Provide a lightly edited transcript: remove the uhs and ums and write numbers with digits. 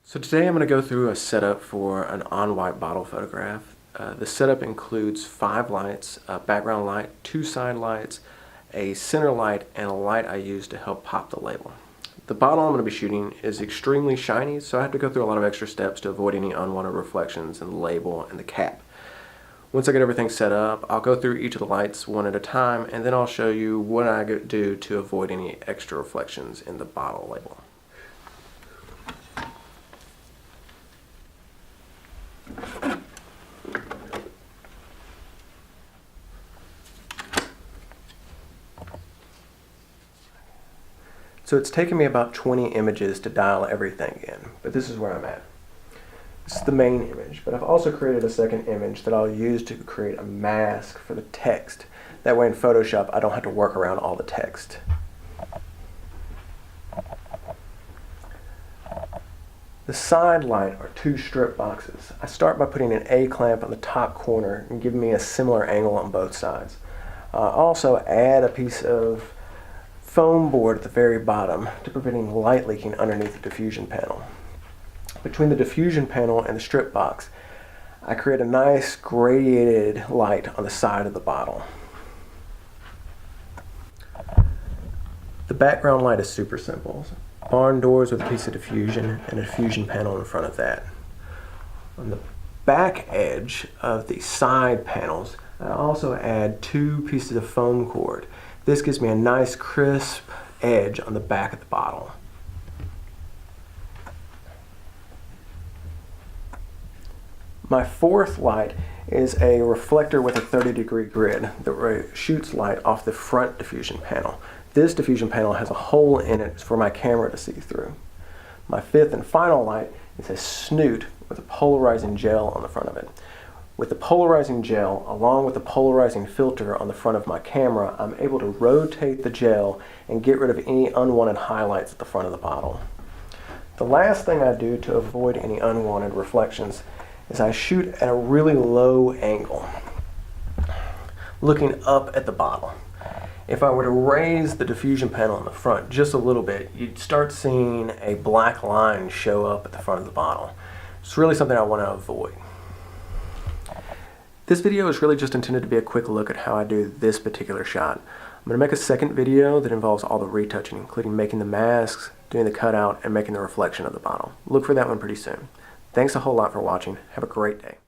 So today I'm going to go through a setup for an on-white bottle photograph. The setup includes 5 lights, a background light, 2 side lights, a center light, and a light I use to help pop the label. The bottle I'm going to be shooting is extremely shiny, so I have to go through a lot of extra steps to avoid any unwanted reflections in the label and the cap. Once I get everything set up, I'll go through each of the lights one at a time, and then I'll show you what I do to avoid any extra reflections in the bottle label. So it's taken me about 20 images to dial everything in, but this is where I'm at. This is the main image, but I've also created a second image that I'll use to create a mask for the text. That way in Photoshop I don't have to work around all the text. The side light are 2 strip boxes. I start by putting an A-clamp on the top corner and giving me a similar angle on both sides. Also add a piece of foam board at the very bottom to preventing light leaking underneath the diffusion panel. Between the diffusion panel and the strip box, I create a nice gradiated light on the side of the bottle. The background light is super simple. Barn doors with a piece of diffusion and a diffusion panel in front of that. On the back edge of the side panels, I also add 2 pieces of foam cord. This gives me a nice crisp edge on the back of the bottle. My fourth light is a reflector with a 30-degree grid that shoots light off the front diffusion panel. This diffusion panel has a hole in it for my camera to see through. My 5th and final light is a snoot with a polarizing gel on the front of it. With the polarizing gel, along with the polarizing filter on the front of my camera, I'm able to rotate the gel and get rid of any unwanted highlights at the front of the bottle. The last thing I do to avoid any unwanted reflections is I shoot at a really low angle, looking up at the bottle. If I were to raise the diffusion panel in the front just a little bit, you'd start seeing a black line show up at the front of the bottle. It's really something I want to avoid. This video is really just intended to be a quick look at how I do this particular shot. I'm going to make a second video that involves all the retouching, including making the masks, doing the cutout, and making the reflection of the bottle. Look for that one pretty soon. Thanks a whole lot for watching. Have a great day.